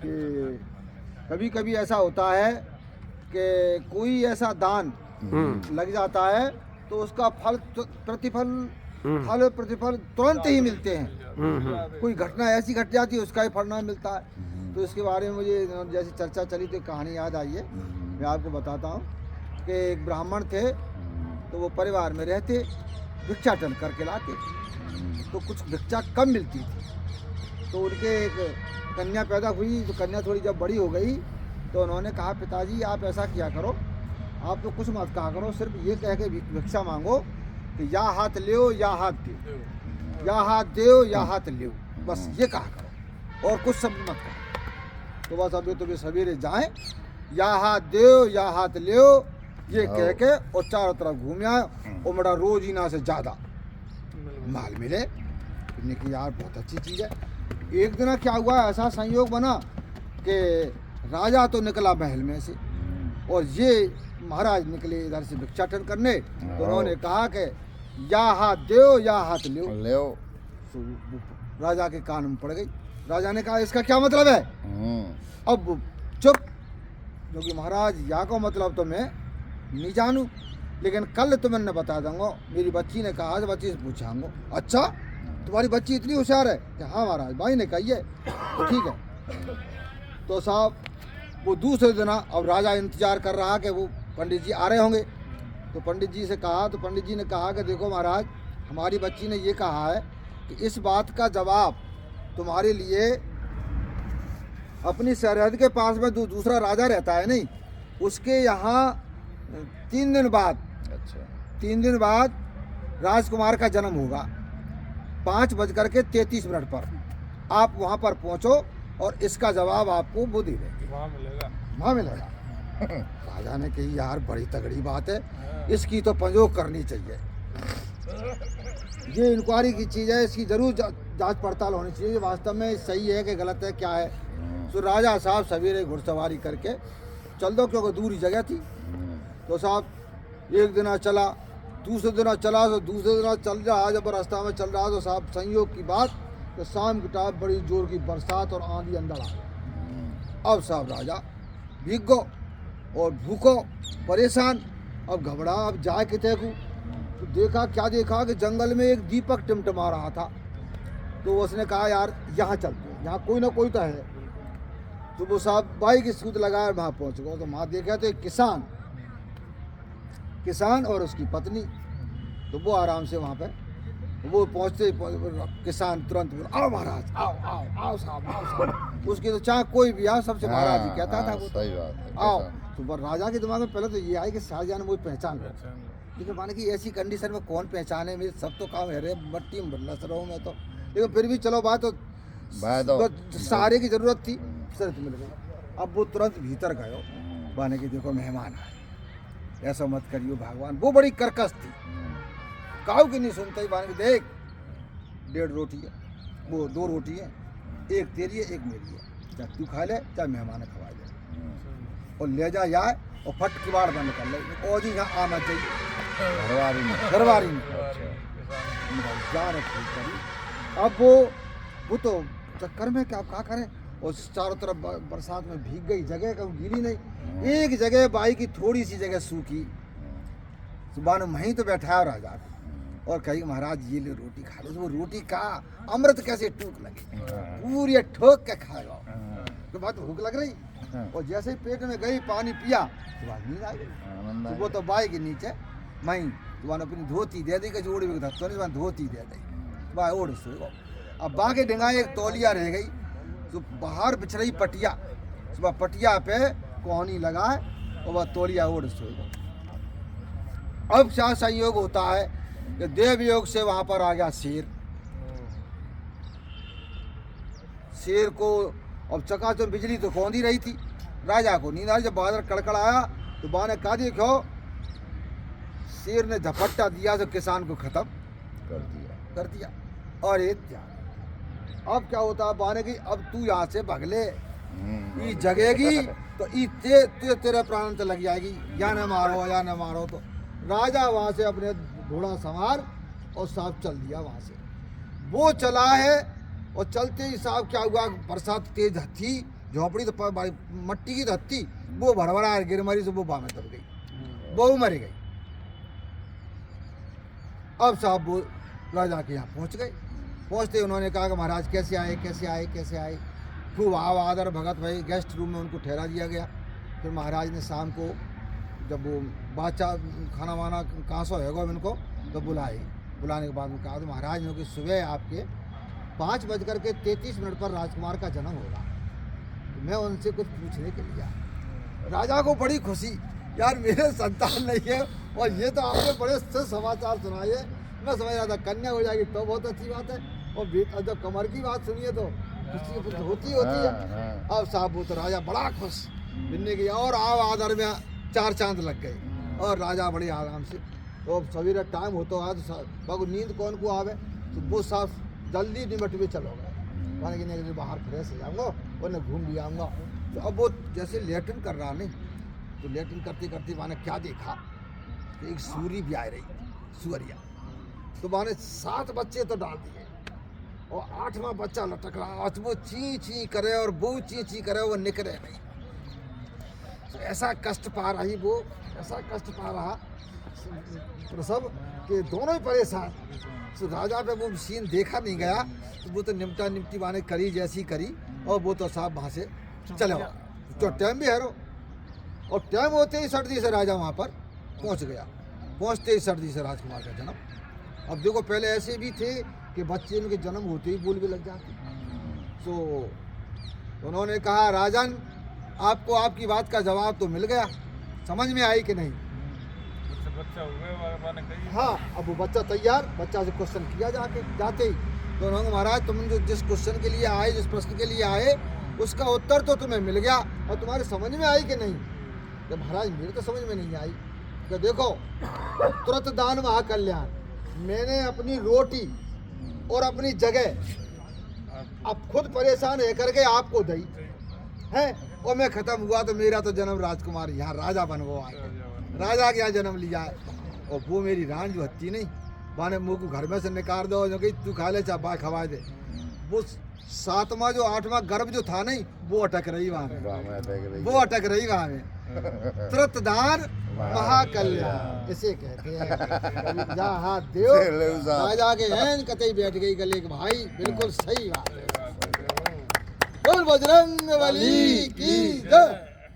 कि कभी कभी ऐसा होता है कि कोई ऐसा दान लग जाता है तो उसका प्रतिफल तुरंत ही मिलते हैं। कोई घटना ऐसी घट जाती है उसका ही फल ना मिलता है। तो इसके बारे में मुझे जैसी चर्चा चली तो कहानी याद आई है, मैं आपको बताता हूँ कि एक ब्राह्मण थे, तो वो परिवार में रहते, भिक्षाटन करके लाते, तो कुछ भिक्षा कम मिलती थी। तो उनके एक कन्या पैदा हुई, तो कन्या थोड़ी जब बड़ी हो गई तो उन्होंने कहा, पिताजी आप ऐसा किया करो, आप तो कुछ मत कहा करो, सिर्फ ये कह के भिक्षा मांगो कि या हाथ ले या हाथ दो, या हाथ दो या हाथ ले, बस ये कहा करो और कुछ शब्द मत कहो। तो बस अभी तो वे सवेरे जाएं, या हाथ दो या हाथ ले ये कह के और चारों तरफ घूम आए और बड़ा रोजीना से ज़्यादा माल मिले। कि यार बहुत अच्छी चीज़ है। एक दिन क्या हुआ, ऐसा संयोग बना कि राजा तो निकला महल में से और ये महाराज निकले इधर से भिक्षाटन करने, तो उन्होंने कहा कि या हाथ दो या हाथ ले। तो राजा के कान में पड़ गई। राजा ने कहा इसका क्या मतलब है? अब चुप, क्योंकि महाराज या को मतलब तो मैं नहीं जानू, लेकिन कल तुम्हें न बता दूंगा। मेरी बच्ची ने कहा, बच्ची से पूछाऊंगा, अच्छा तुम्हारी बच्ची इतनी होशियार है कि हाँ महाराज, भाई ने कही है, तो ठीक है। तो साहब वो दूसरे दिन अब राजा इंतजार कर रहा कि वो पंडित जी आ रहे होंगे। तो पंडित जी से कहा, तो पंडित जी ने कहा कि देखो महाराज, हमारी बच्ची ने ये कहा है कि इस बात का जवाब तुम्हारे लिए अपनी सरहद के पास में दूसरा राजा रहता है नहीं, उसके यहाँ 3 दिन बाद, अच्छा 3 दिन बाद राजकुमार का जन्म होगा, 5:33 पर आप वहाँ पर पहुँचो और इसका जवाब आपको वो दे देंगे, वहाँ मिलेगा। राजा ने कही यार बड़ी तगड़ी बात है, इसकी तो पंजोग करनी चाहिए, ये इंक्वायरी की चीज़ है, इसकी जरूर जांच पड़ताल होनी चाहिए, वास्तव में सही है कि गलत है क्या है। तो राजा साहब सवेरे घुड़सवारी करके चल दो, क्योंकि दूरी जगह थी। तो साहब एक दिन चला, दूसरे दिन चला, तो दूसरे दिन चल रहा, जब रास्ता में चल रहा तो साहब संयोग की बात कि शाम की टाइम बड़ी जोर की बरसात और आंधी अंदर आ। अब साहब राजा भीग गो और भूखो परेशान, अब घबरा, अब जाए कितने को। तो देखा, क्या देखा कि जंगल में एक दीपक टिमटिमा रहा था। तो उसने कहा यार यहाँ चलते हैं, यहाँ कोई ना कोई तो है। तो वो साहब बाइक की सूत लगाया, वहाँ पहुँच गए। तो वहाँ देखा तो एक किसान और उसकी पत्नी। तो वो आराम से वहाँ पे वो पहुँचते किसान तुरंत बोला, आओ महाराज, आओ आओ आओ साहब, आओ साहब। उसकी तो चाहे कोई भी आओ, सबसे महाराज ही कहता था वो। सही बात है। आओ। तो राजा के दिमाग में पहले तो ये आए कि शाहजहां मुझे पहचान लो, लेकिन माने कि ऐसी कंडीशन में कौन पहचाने, मेरे सब तो काम है रे, मट्टी में बदला रहा हूँ मैं तो, लेकिन फिर भी चलो बात तो सहारे की जरूरत थी, शर्त मिल गई। अब वो तुरंत भीतर गयो, माने कि देखो मेहमान आए, ऐसा मत करियो भगवान। वो बड़ी कर्कश थी, काऊ की नहीं सुनता ही, माने कि देख 1.5 रोटी है, वो 2 रोटी है, एक तेरी है एक मेरी है, चाहे तू खा ले चाहे मेहमान खवा ले, और ले जा जाए और फट किवाड़ बंद कर ले, और जी यहाँ आना चाहिए घरवारी में। जान करी। अब वो तो चक्कर में क्या करें, और चारों तरफ बरसात में भीग गई, जगह कहीं गीली नहीं, एक जगह बाई की थोड़ी सी जगह सूखी, सुबह ने वहीं तो बैठाया राजा को और कही महाराज ये ले रोटी खा लो। वो रोटी का अमृत कैसे टूक लगे, पूरी ठोक के खाएगा। तो बात भूख लग रही, और जैसे ही पेट में गई पानी पिया तो बात नींद आ गई। तो वो तो बाई के नीचे मई तो अपनी धोती दे दी, जोड़ भी था धोती दे दी, बाय ओढ़ सो। अब बाकी डिंगाई एक तौलिया रह गई, तो बाहर बिछ रही पटिया, सुबह पटिया पे कोहनी लगाए और वह तौलिया ओढ़ सो। अब क्या संयोग होता है कि देवयोग से वहां पर आ गया शेर को। अब चकाचौंध बिजली तो कौंधी रही थी, राजा को नींद आई। जब बादल कड़कड़ आया तो बा ने कहा देखो, शेर ने झपट्टा दिया तो किसान को खत्म कर दिया। और ये अब क्या होता है, बाने की अब तू यहाँ से भगले, ये जगेगी तो तेरे प्राण तो लग जाएगी, या न मारो। तो राजा वहाँ से अपने घोड़ा सवार और साहब चल दिया वहाँ से। वो चला है और चलते ही साहब क्या हुआ, बरसात तेज थी झोपड़ी तो मट्टी की धत्ती, वो भड़बड़ा गिर मरी तो वो बा में दब गई, बहू मरी गई। अब साहब वो राजा के यहाँ पहुँच गए। पहुँचते उन्होंने कहा कि महाराज कैसे आए कैसे आए कैसे आए। खूब आव आदर भगत भाई, गेस्ट रूम में उनको ठहरा दिया गया। फिर महाराज ने शाम को जब वो बादशाह खाना वाना कहाँ से होगा इनको तो बुलाने के बाद में कहा तो महाराज ने कि सुबह आपके 5:33 पर राजकुमार का जन्म होगा। तो मैं उनसे कुछ पूछने के लिए आया। राजा को बड़ी खुशी, यार मेरे संतान नहीं है और ये तो आपने बड़े से समाचार सुनाए। मैं समझ रहा था कन्या हो जाएगी तो बहुत अच्छी बात है, और जब कमर की बात सुनिए तो खुशी कुछ होती है। अब साहब वो तो राजा बड़ा खुश मिलने गया और आव आदर में 4 चांद लग गए और राजा बड़े आराम से। तो सवेरे टाइम होता है तो बाबू नींद कौन को आवे तो वो साहब जल्दी निमट में चलो गए, माने कि बाहर फ्रेश हो जाऊँगा और न घूम भी आऊँगा। तो अब वो जैसे लेटन कर रहा नहीं, तो लेटन करते करते माने क्या देखा कि एक सूरी भी आ रही, सुअरिया। तो माने 7 बच्चे तो डाल दिए और 8वां बच्चा लटक रहा और वो ची ची करे और वो ची ची करे, वो निकले नहीं। तो ऐसा कष्ट पा रही वो, ऐसा कष्ट पा रहा प्रसव कि दोनों ही परेशान। तो राजा पे वो सीन देखा नहीं गया, तो वो तो निमटा निमटी माने करी जैसी करी और वो तो साहब वहाँ से चले गया। तो टाइम भी है रो, और टाइम होते ही सर्दी से राजा वहाँ पर पहुँच गया। पहुँचते ही सर्दी से राजकुमार का जन्म। अब देखो पहले ऐसे भी थे कि बच्चे उनके जन्म होते ही बोल भी लग जाते। तो उन्होंने कहा राजन आपको आपकी बात का जवाब तो मिल गया, समझ में आई कि नहीं? बच्चा हो गया। हाँ, अब वो बच्चा तैयार, बच्चा से क्वेश्चन किया जाते ही तो उन्होंने महाराज तुम जो जिस क्वेश्चन के लिए आए, जिस प्रश्न के लिए आए उसका उत्तर तो तुम्हें मिल गया और तुम्हारे समझ में आई कि नहीं? तो महाराज मेरे तो समझ में नहीं आई। तो देखो तुरंत दान महाकल्याण, मैंने अपनी रोटी और अपनी जगह अब खुद परेशान है करके आपको दी है और मैं खत्म हुआ तो मेरा तो जन्म राजकुमार यहाँ राजा बन गया है, राजा के यहाँ जन्म लिया है। और वो मेरी रान जो हत्ती नहीं माने मुँह को घर में से निकाल दो जो कि तू खा ले चाहे बा खवा दे, वो 7वां जो 8वां गर्भ जो था नहीं वो अटक रही वहाँ में, वो अटक रही वहाँ में। तुरंत दान महाकल्याण इसे कहते हैं। जहाँ देव राजा के हैं कतई बैठ गई गले के भाई, बिल्कुल सही बात है। बोल बजरंग बली की जय।